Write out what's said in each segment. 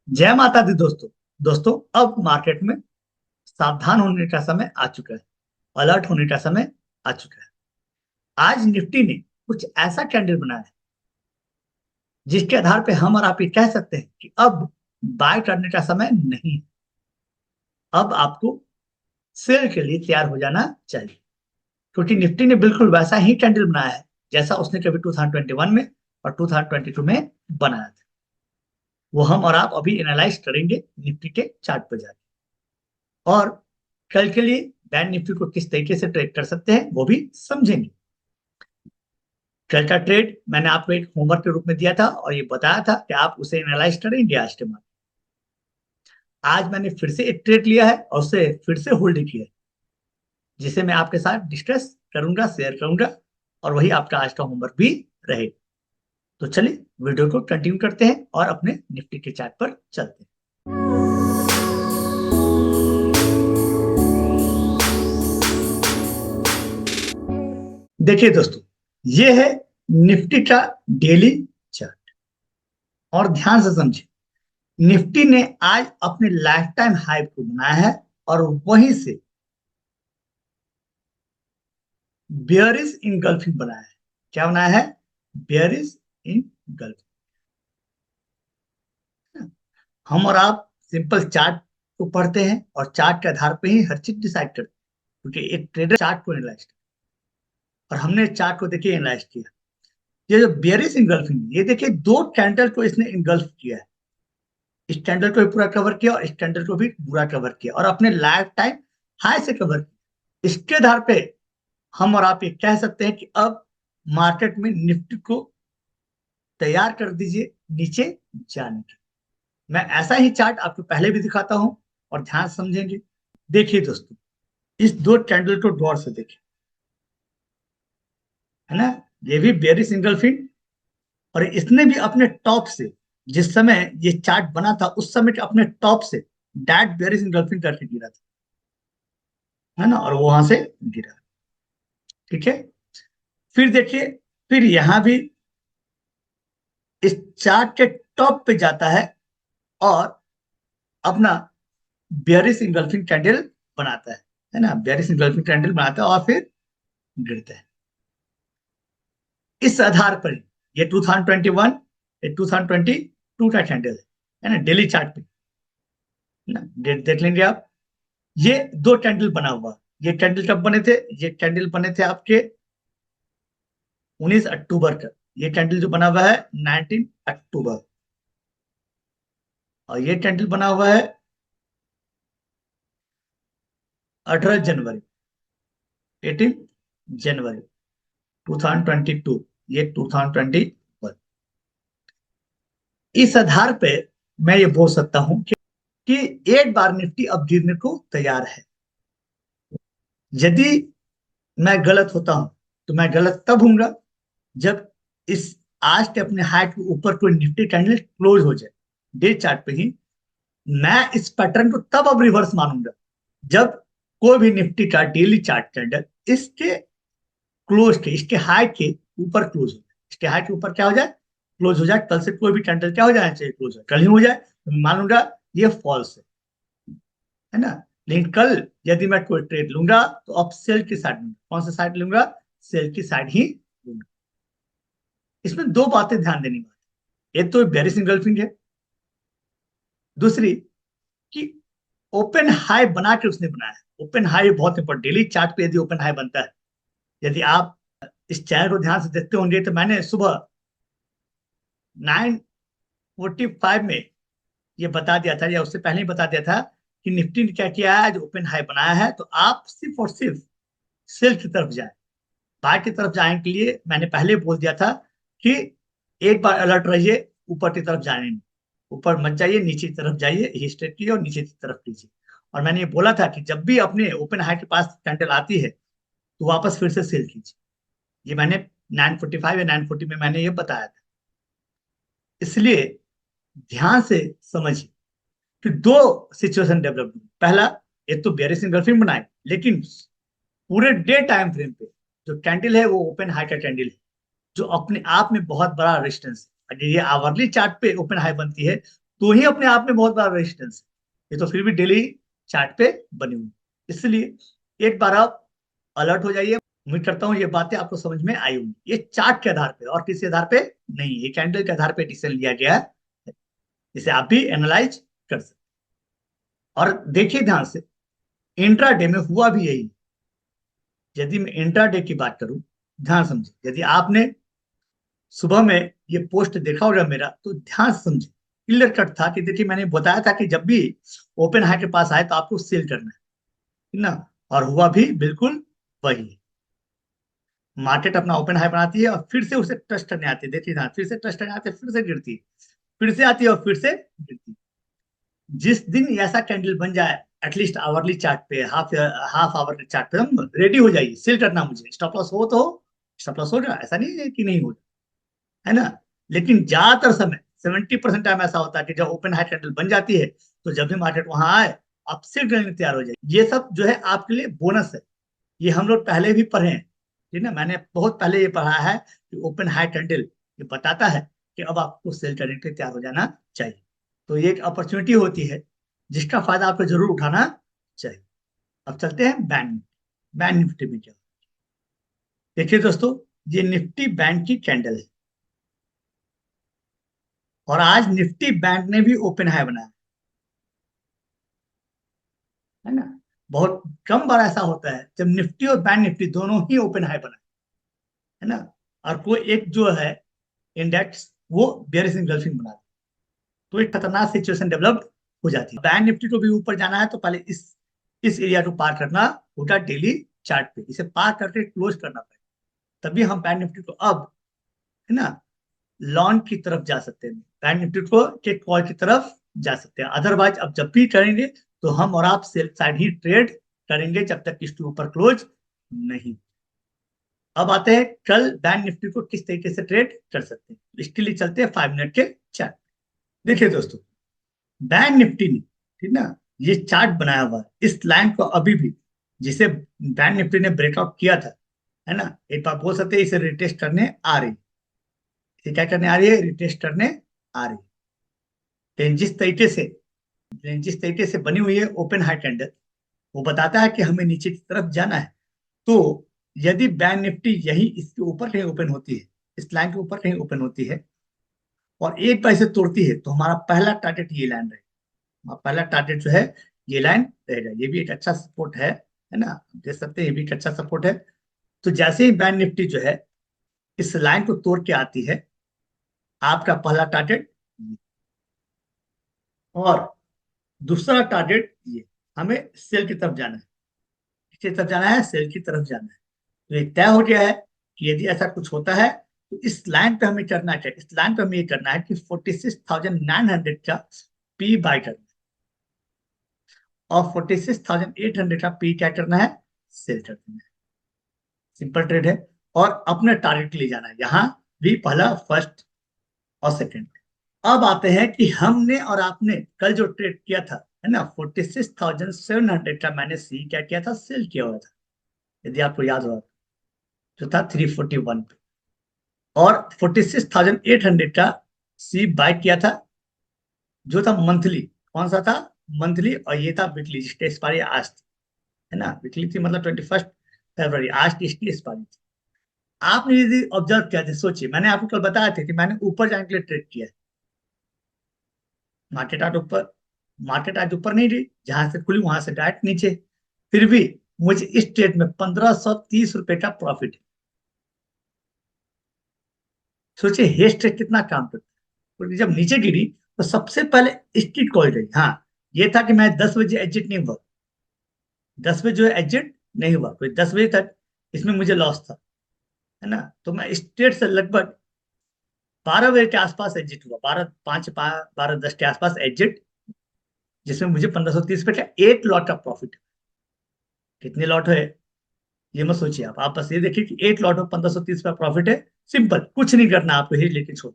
जय माता दी दोस्तों। दोस्तों, अब मार्केट में सावधान होने का समय आ चुका है। अलर्ट होने का समय आ चुका है। आज निफ्टी ने कुछ ऐसा कैंडल बनाया है जिसके आधार पे हम और आप ये कह सकते हैं कि अब बाय करने का समय नहीं है। अब आपको सेल के लिए तैयार हो जाना चाहिए, क्योंकि निफ्टी ने बिल्कुल वैसा ही कैंडल बनाया है जैसा उसने कभी 2021 में और 2022 में बनाया था। वो हम और आप अभी एनालाइज करेंगे निफ्टी के चार्ट पर जाके, और कल के लिए बैंक निफ्टी को किस तरीके से ट्रेड कर सकते हैं वो भी समझेंगे। कल का ट्रेड मैंने आपको एक होमवर्क के रूप में दिया था और ये बताया था कि आप उसे एनालाइज करेंगे आज के बाद। आज मैंने फिर से एक ट्रेड लिया है और उसे फिर से होल्ड किया है, जिसे मैं आपके साथ डिस्कस करूंगा, शेयर करूंगा, और वही आपका आज का होमवर्क भी रहेगा। तो चलिए वीडियो को कंटिन्यू करते हैं और अपने निफ्टी के चार्ट पर चलते हैं। देखिए दोस्तों, ये है निफ्टी का डेली चार्ट, और ध्यान से समझिए। निफ्टी ने आज अपने लाइफ टाइम हाई को बनाया है और वहीं से बेयरिश इनगल्फिंग बनाया है। क्या बनाया है? Bearish engulfing. हम और आप सिंपल चार्ट को पढ़ते हैं और चार्ट के आधार पे ही हर चीज डिसाइड करते हैं, क्योंकि एक ट्रेडर चार्ट को एनालाइज करता है। और हमने चार्ट को देखिए एनालाइज किया। ये जो बेयरिश इनगल्फिंग, ये देखिए दो कैंडल को इसने इनगल्फ किया है। इस कैंडल को भी पूरा कवर किया और इस कैंडल को भी पूरा कवर किया और अपने लाइफ टाइम हाई से कवर किया। इसके आधार पे हम और आप ये कह सकते हैं कि अब मार्केट में निफ्टी को तैयार कर दीजिए नीचे जाने की। मैं ऐसा ही चार्ट आपको पहले भी दिखाता हूं और ध्यान समझेंगे। देखिए दोस्तों, इस दो कैंडल को गौर से देखिए, है ना। ये भी बेयरिश इंगल्फिंग, और इसने भी अपने टॉप से, जिस समय ये चार्ट बना था उस समय के अपने टॉप से डायरेक्ट बेयरिश इंगल्फिंग करके गिरा था, है ना, और वहां से गिरा। ठीक है। फिर देखिए, फिर यहां भी इस चार्ट के टॉप पे जाता है और अपना बेयरिश इंगल्फिंग कैंडल बनाता है ना, बेयरिश इंगल्फिंग कैंडल बनाता है और फिर गिरता है। इस आधार पर ये 2021, ये 2022 का कैंडल है ना, डेली चार्ट पे, है ना। डेट देख लेंगे आप। ये दो कैंडल बना हुआ। ये कैंडल कब बने थे? ये कैंडल बने थे आपके 19 अक्टूबर का। ये कैंडल जो बना हुआ है 19 अक्टूबर, और ये कैंडल बना हुआ है 18 जनवरी, 18 जनवरी 2022। ये 2021। इस आधार पे मैं ये बोल सकता हूं कि एक बार निफ्टी अब गिरने को तैयार है। यदि मैं गलत होता हूं तो मैं गलत तब हूंगा जब इस आज के अपने हाई के ऊपर कोई निफ्टी कैंडल क्लोज हो जाए डे चार्ट पे ही। मैं इस पैटर्न को तब अब रिवर्स मानूंगा जब कोई भी निफ्टी का डेली चार्ट कैंडल इसके क्लोज के, इसके हाई के ऊपर क्लोज हो जाए। इसके हाई के ऊपर क्या हो जाए? क्लोज हो जाए। कल से कोई भी कैंडल क्या हो जाना चाहिए? क्लोज हो, कल ही हो जाए तो मैं मानूंगा ये फॉल्स है ना। लेकिन कल यदि मैं कोई ट्रेड लूंगा तो अब सेल की साइड लूंगा। कौन सा साइड लूंगा? सेल की साइड ही लूंगा। इसमें दो बातें ध्यान देनी बात। एक तो बेरिश इंगल्फिंग है, दूसरी कि ओपन हाई बना के उसने बनाया है। ओपन हाई बहुत इंपॉर्टेंट। डेली चार्ट पे यदि ओपन हाई बनता है, यदि आप इस चैनल को ध्यान से देखते होंगे तो मैंने सुबह 9:45 में ये बता दिया था, या उससे पहले ही बता दिया था कि निफ्टी ने क्या किया है, जो ओपन हाई बनाया है तो आप सिर्फ और सिर्फ सेल की तरफ जाए। बाय की तरफ जाने के लिए मैंने पहले बोल दिया था कि एक बार अलर्ट रहिए ऊपर की तरफ जाने में। ऊपर मत जाइए, नीचे की तरफ जाइए, ही स्ट्रेट कीजिए और नीचे की तरफ कीजिए। और मैंने ये बोला था कि जब भी अपने ओपन हाई के पास कैंडल आती है तो वापस फिर से सेल कीजिए। ये मैंने 9:45 या 9:40 में मैंने ये बताया था। इसलिए ध्यान से समझिए कि दो सिचुएशन डेवलप हुई। पहला, एक तो बेयरिश एंगल्फिंग बनाए, लेकिन पूरे डे टाइम फ्रेम पे जो कैंडल है वो ओपन हाई का कैंडल है, जो अपने आप में बहुत बड़ा रेजिस्टेंस है। अगर ये आवरली चार्ट पे ओपन हाई बनती है तो ही अपने आप में बहुत बड़ा रेजिस्टेंस है। ये तो फिर भी डेली चार्ट पे बनी हुई, इसलिए एक बार आप अलर्ट हो जाइए। उम्मीद करता हूँ ये बातें आपको समझ में आई होंगी। ये चार्ट के आधार पे और किसी आधार पे नहीं, ये कैंडल के आधार पे डिसीजन लिया गया है, इसे आप भी एनालाइज कर सकते हैं। और देखिए ध्यान से, इंट्राडे में हुआ भी यही। यदि मैं इंट्राडे की बात करूं, ध्यान समझे, यदि आपने सुबह में ये पोस्ट देखा होगा मेरा, तो ध्यान से समझे, क्लियर कट था कि देखिए मैंने बताया था कि जब भी ओपन हाई के पास आए तो आपको सेल करना है, ठीक ना। और हुआ भी बिल्कुल वही। मार्केट अपना ओपन हाई बनाती है और फिर से उसे टच करने आती है, देखिए ना, फिर से टच करने आती है, फिर से गिरती है, फिर से आती है और फिर से गिरती है। जिस दिन ऐसा कैंडल बन जाए, एटलीस्ट आवरली चार्ट पे, हाफ आवर चार्ट पे, हम रेडी हो जाइए सेल करना। मुझे स्टॉप लॉस हो तो स्टॉप लॉस हो जाए, ऐसा नहीं है कि नहीं हो, है ना। लेकिन ज्यादातर समय 70% टाइम ऐसा होता है कि जब ओपन हाई कैंडल बन जाती है, तो जब भी मार्केट वहां आए, आप सेल करने तैयार हो जाए। ये सब जो है आपके लिए बोनस है। ये हम लोग पहले भी पढ़े हैं, ठीक है, मैंने बहुत पहले ये पढ़ा है कि ओपन हाई कैंडल ये बताता है कि अब आपको सेल करने के लिए तैयार हो जाना चाहिए। तो ये एक अपॉर्चुनिटी होती है जिसका फायदा आपको जरूर उठाना चाहिए। अब चलते हैं बैंक निफ्टी। बैंक निफ्टी में क्या, देखिए दोस्तों, ये निफ्टी बैंक की कैंडल है और आज निफ्टी बैंक ने भी ओपन हाई बनाया, है ना। बहुत कम बार ऐसा होता है जब निफ्टी और बैंक निफ्टी दोनों ही ओपन हाई बनाए, है ना। और कोई एक जो है इंडेक्स वो बेयरिश इंगल्फिंग बना दे, तो एक खतरनाक सिचुएशन डेवलप हो जाती है। बैंक निफ्टी को भी ऊपर जाना है तो पहले इस एरिया को पार करना होगा डेली चार्ट पे, इसे पार करके क्लोज करना पड़ेगा, तभी हम बैंक निफ्टी को अब, है ना, लॉन्ग की तरफ जा सकते हैं, बैंक निफ्टी को के कॉल की तरफ जा सकते हैं। अदरवाइज अब जब भी करेंगे तो हम और आप सेल साइड ही ट्रेड करेंगे जब तक इसके ऊपर क्लोज नहीं। अब आते हैं कल बैंक निफ्टी को किस तरीके से ट्रेड कर सकते हैं, इसके लिए चलते हैं 5 मिनट के चार्ट। देखिए दोस्तों, बैंक निफ्टी ने, ठीक ना, ये चार्ट बनाया हुआ है, इस लाइन को अभी भी, जिसे बैंक निफ्टी ने ब्रेकआउट किया था, है ना, एक बार बोल सकते हैं इसे रिटेस्ट करने आ रही है। इसे क्या करने आ रही है, रिटेस्ट करने आ रही है। लेकिन जिस तरीके से बनी हुई है ओपन हाई कैंडल, वो बताता है कि हमें नीचे की तरफ जाना है। तो यदि बैंक निफ्टी यही इसके ऊपर कहीं ओपन होती है, इस लाइन के ऊपर कहीं ओपन होती है और एक बार इसे तोड़ती है, तो हमारा पहला टारगेट ये लाइन रहेगा। हमारा पहला टारगेट जो है ये लाइन रहेगा। ये भी एक अच्छा सपोर्ट है ना, देख सकते हैं, ये भी एक अच्छा सपोर्ट है। तो जैसे ही बैंक निफ्टी जो है इस लाइन को तोड़ के आती है, आपका पहला टारगेट और दूसरा टारगेट ये, हमें सेल की तरफ जाना है। किसकी तरफ जाना है, सेल की तरफ जाना है। तो ये तय हो गया है कि यदि ऐसा कुछ होता है तो इस लाइन पे हमें करना चाहिए, इस लाइन पे हमें ये करना है कि 46,900 का पी बाय करना है और 46,800 का पी क्या करना है, सेल कर देना है। सिंपल ट्रेड है और अपने टारगेट ले जाना है, यहाँ भी पहला, फर्स्ट और सेकंड। अब आते हैं कि हमने और आपने कल जो ट्रेड किया था, है ना, 46,700 का मैंने सी क्या किया था, सेल किया हुआ था, यदि आपको याद होगा, जो था 341 पे। और 46,800 का सी बाय किया था, जो था मंथली, कौन सा था, मंथली, और ये था वीकली जिसकी एक्सपायरी आज थी, है ना, वीकली थी मतलब 21 फरवरी, आज की इसकी एक्सपायरी थी। आपने यदि ऑब्जर्व किया था, सोचिए, मैंने आपको कल बताया था कि मैंने ऊपर जाने के लिए ट्रेड किया है। मार्केट आज ऊपर, मार्केट आज ऊपर नहीं रही, जहां से खुली वहां से डायरेक्ट नीचे, फिर भी मुझे इस ट्रेड में 1,530 रुपए का प्रॉफिट है। सोचिए हेस्ट ट्रेड कितना काम करता है। क्योंकि जब नीचे गिरी तो सबसे पहले स्ट्रिक्ट कॉल गई, हाँ, ये था कि मैं 10 बजे एग्जिट नहीं हुआ, 10 बजे जो है एग्जिट नहीं हुआ, तो 10 बजे तक इसमें मुझे लॉस था, है ना। तो मैं स्ट्रेट से लगभग 12 बजे के आसपास एग्जिट हुआ, 12:05 12:10 के आसपास एग्जिट, जिसमें मुझे 1,530 रुपए का एक लॉट का प्रॉफिट। कितने लॉट है ये मत सोचिए, आप बस ये देखिए कि एक लॉट में 1,530 रुपया प्रॉफिट है। सिंपल, कुछ नहीं करना आपको, ही लेके छोड़।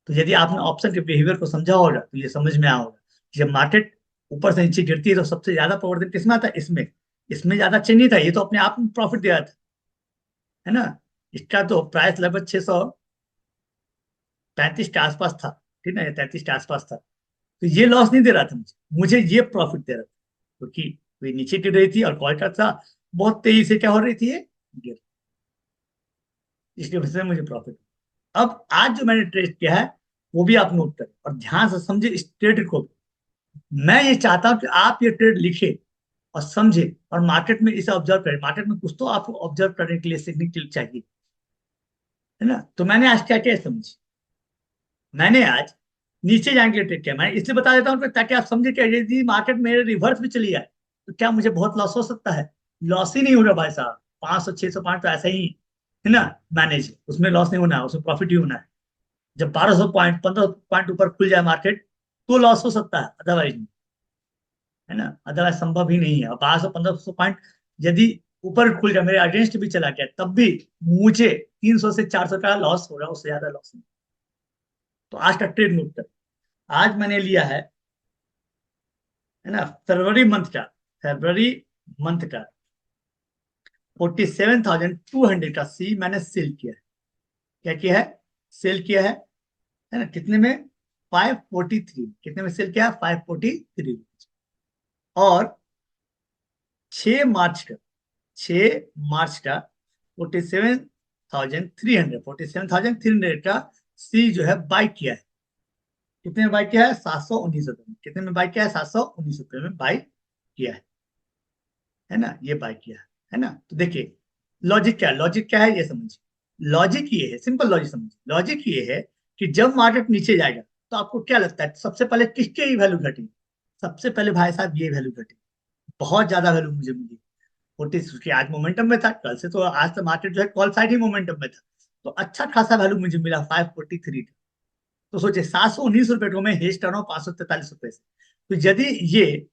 तो यदि आपने ऑप्शन के बिहेवियर को समझा होगा तो ये समझ में आया होगा कि जब मार्केट ऊपर से नीचे गिरती है तो सबसे ज्यादा प्रवर्तन किसमें आता है, इसमें। इसमें ज्यादा चेंज नहीं था, ये तो अपने आप में प्रॉफिट दे रहा था, है ना। इसका तो प्राइस लगभग 635 के आसपास था, ठीक ना, 33 के आसपास था। तो ये लॉस नहीं दे रहा था मुझे, मुझे ये प्रॉफिट दे रहा था, क्योंकि वे नीचे गिर रही थी और कॉल का था बहुत तेजी से क्या हो रही थी, ये गिर, इसकी वजह से मुझे प्रॉफिट। अब आज जो मैंने ट्रेड किया है वो भी आप नोट करें और ध्यान से समझे इस ट्रेड को भी। मैं ये चाहता हूं कि आप ये ट्रेड लिखे और समझे और मार्केट में इसे ऑब्जर्व करें। मार्केट में कुछ तो आपको ऑब्जर्व करने के लिए, सीखने के लिए चाहिए, है ना। तो मैंने आज क्या किया समझ, मैंने आज नीचे जाने के लिए ट्रेड किया। मैं इसलिए बता देता हूँ ताकि आप समझे कि यदि मार्केट मेरे रिवर्स भी चली जाए तो क्या मुझे बहुत लॉस हो सकता है। लॉस ही नहीं हो रहा भाई साहब, 500-600 पॉइंट तो ऐसे ही, है ना, मैनेज, उसमें लॉस नहीं होना है, उसमें प्रॉफिट ही होना है। जब 1200 पॉइंट 1500 पॉइंट ऊपर खुल जाए मार्केट तो लॉस हो सकता है, अदरवाइज नहीं, है ना। अदरवाइज संभव ही नहीं है। और 1200-1500 पॉइंट यदि ऊपर खुल जाए, मेरे अगेंस्ट भी चला गया, तब भी मुझे 300 से 400 का लॉस हो रहा है, उससे ज्यादा लॉस नहीं। तो आज का ट्रेड नोट कर, आज मैंने लिया है ना, फरवरी मंथ का, फरवरी मंथ का 47,200 का सी मैंने सेल किया है। क्या किया है, सेल किया है ना, कितने में, 543, कितने में सेल किया, 543। और 6 मार्च का, 6 मार्च का 47,300 का सी जो है बाई किया है। कितने में बाई किया है, 719 रुपए में। कितने में बाई किया है, 719 रुपए में बाई किया है ना, ये बाई किया है ना। तो देखिए लॉजिक क्या है, लॉजिक क्या है ये समझिए। लॉजिक ये है, सिंपल लॉजिक समझिए। लॉजिक ये है कि जब मार्केट नीचे जाएगा तो आपको क्या लगता है सबसे पहले किसके वैल्यू घटेगी, सबसे पहले भाई साहब ये वैल्यू घटेगी। बहुत ज्यादा वैल्यू मुझे मिली 40, क्योंकि आज मोमेंटम में था, कल से तो आज तो मार्केट जो है कॉल साइड ही मोमेंटम में था। तो अच्छा खासा वैल्यू मुझे मिला 543 का। तो सोचिए 719 रुपए को मैं हेज कर रहा हूँ 543 रुपए से। तो यदि ये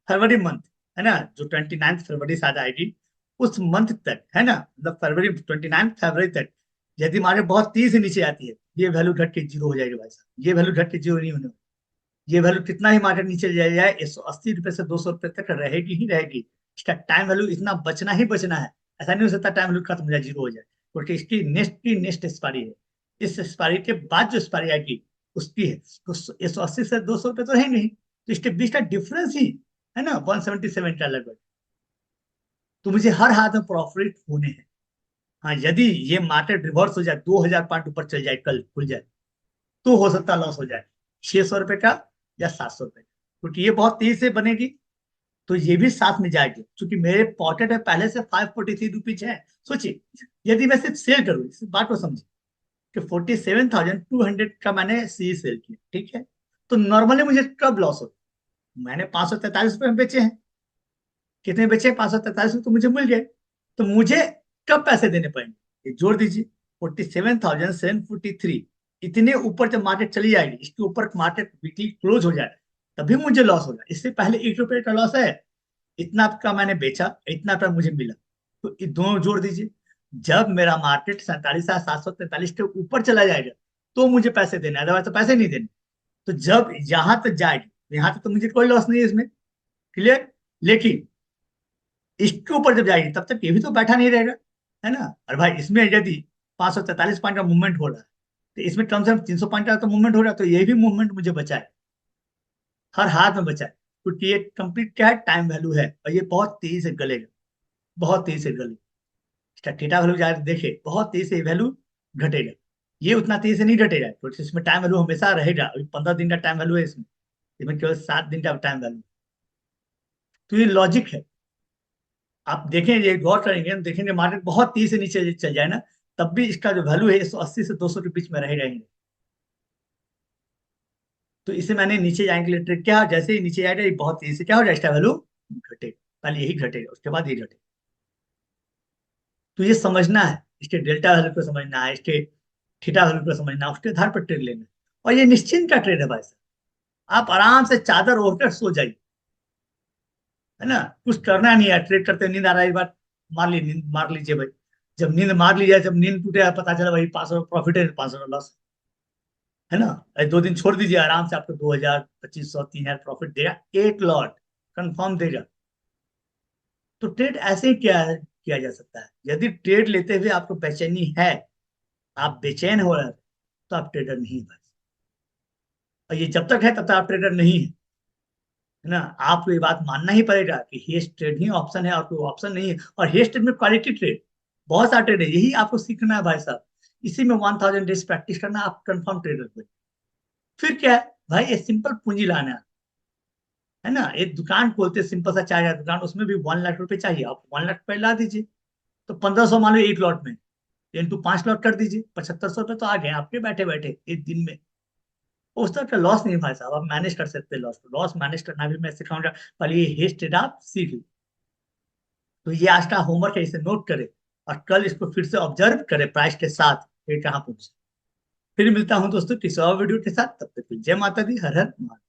फरवरी मंथ, है ना, जो 29 फरवरी शायद आएगी, उस मंथ तक, है ना, मतलब फरवरी 29 फरवरी तक यदि मार्केट बहुत तेजी से नीचे आती है, ये वैल्यू घट के जीरो हो जाएगी भाई साहब। ये वैल्यू घट के जीरो नहीं होने, ये वैल्यू कितना ही मार्केट नीचे चले जाए 180 रुपए से 200 रुपए तक रहेगी ही रहेगी। इसका टाइम वैल्यू इतना बचना ही बचना है। ऐसा नहीं हो सकता टाइम वैल्यू खत्म हो जाए, जीरो हो जाए, क्योंकि इसकी नेक्स्ट एक्सपायरी है। इस एक्सपायरी के बाद जो एक्सपायरी आएगी उसकी है। तो 180 से 200 रुपए तो है नहीं, तो इसके बीच का डिफरेंस ही, है ना, 177 का लगभग। तो मुझे हर हाथ में प्रॉफिट होने हैं। हाँ, यदि ये मार्केट रिवर्स हो जाए, 2000 पॉइंट ऊपर चल जाए, कल खुल जाए, तो हो सकता है लॉस हो जाए 600 रुपए का या 700 रुपए का, क्योंकि ये बहुत तेजी से बनेगी। तो ये भी साथ में जाएगी, क्योंकि मेरे पॉकेट में पहले से 543 रुपीज है। सोचिए यदि मैं सिर्फ सेल करूँ, इस बात को समझिए कि 47,200 का मैंने सी सेल किया, ठीक है। तो नॉर्मली मुझे कब लॉस हो, मैंने 543 रुपए में बेचे हैं। कितने बेचे, 543 तो मुझे मिल गए। तो मुझे कब पैसे देने पड़ेंगे, ये जोड़ दीजिए। 47,743, इतने ऊपर जब मार्केट चली जाएगी, इसके ऊपर मार्केट वीकली क्लोज हो जाए, तभी मुझे लॉस होगा। इससे पहले 1 रुपए का लॉस है, इतना का मैंने बेचा, इतना का मुझे मिला। तो ये दोनों जोड़ दीजिए। जब मेरा मार्केट 47,743 के ऊपर चला जाएगा तो मुझे पैसे देने, अदरवाइज तो पैसे नहीं देने। तो जब यहां तक जाएगी, यहां तक तो मुझे कोई लॉस नहीं है इसमें, क्लियर। लेकिन इसके ऊपर जब जाएगी तब तक ये भी तो बैठा नहीं रहेगा, है ना। और भाई इसमें यदि 543 पॉइंट का मूवमेंट हो रहा है, तो इसमें कम से कम 300 पॉइंट का तो मूवमेंट हो रहा है, तो ये भी मूवमेंट मुझे बचाए, हर हाथ में बचाए, क्योंकि ये कंप्लीट क्या है, टाइम वैल्यू है, और ये बहुत तेजी से गलेगा, बहुत तेजी से गलेगा। इसका थीटा वैल्यू जाकर देखे, बहुत तेजी से वैल्यू घटेगा। ये उतना तेजी से नहीं घटेगा, क्योंकि इसमें टाइम वैल्यू हमेशा रहेगा। अभी 15 दिन का टाइम वैल्यू है इसमें, इसमें केवल 7 दिन का टाइम वैल्यू। तो ये लॉजिक है। आप देखेंगे, गौर करेंगे, हम देखेंगे मार्केट बहुत तेजी से नीचे चल जाए ना, तब भी इसका जो वैल्यू है 180 से 200 के बीच में रह रहेंगे। तो इसे मैंने नीचे जाने के लिए ट्रेड किया, जैसे ही नीचे जाएगा ये बहुत तेजी से क्या हो जाए, इसका वैल्यू घटेगा। पहले यही घटेगा, उसके बाद ये घटेगा। तो ये समझना है, इसके डेल्टा वैल्यू को समझना है, इसके थीटा वैल्यू को समझना है, उसके आधार पर ट्रेड लेना है। और ये निश्चिंत का ट्रेड है भाई साहब, आप आराम से चादर ओढ़कर सो जाइए, है ना। कुछ करना नहीं है, ट्रेड करते नींद आ रहा है, एक बार मार ली, नींद मार लीजिए भाई। जब नींद मार ली जाए, जब नींद टूटे, पता चला भाई 500 प्रॉफिट है, 500 लॉस, है ना। 2 दिन छोड़ दीजिए, आराम से आपको 2,000, 2,500, 3,000 प्रॉफिट देगा, एक लॉट कंफर्म देगा। तो ट्रेड ऐसे ही किया जा सकता है। यदि ट्रेड लेते हुए आपको बेचैनी है, आप बेचैन हो रहे हैं, तो आप ट्रेडर नहीं बन। और ये जब तक है तब तक आप ट्रेडर नहीं है, है ना। आपको ये बात मानना ही पड़ेगा कि हेज ट्रेड ही ऑप्शन है और कोई ऑप्शन नहीं है। और हेज ट्रेड में क्वालिटी ट्रेड, बहुत सारे ट्रेड है, यही आपको सीखना है भाई साहब। इसी में 1000 डेज प्रैक्टिस करना, आप कंफर्म ट्रेडर हुए। फिर क्या है भाई, ये सिंपल पूंजी लाना है ना। एक दुकान खोलते, सिंपल सा चाय का दुकान, उसमें भी 1 लाख रुपए चाहिए, आप 1 लाख रुपए ला दीजिए। तो 1500 मान लो एक लॉट में, इंटू 5 लॉट कर दीजिए, 7500 रुपये तो आ गए आपके बैठे बैठे एक दिन में। उस तरह का लॉस नहीं भाई साहब, आप मैनेज कर सकते हैं लॉस को। लॉस मैनेज करना भी मैं सिखाऊंगा, पहले ये हेज ट्रेड आप सीख लो। तो ये आज का होमवर्क है, इसे नोट करें और कल इसको फिर से ऑब्जर्व करें प्राइस के साथ, फिर कहाँ पहुंचे। फिर मिलता हूं दोस्तों किसी और वीडियो के साथ, तब तक के लिए जय माता दी, हर हर महादेव।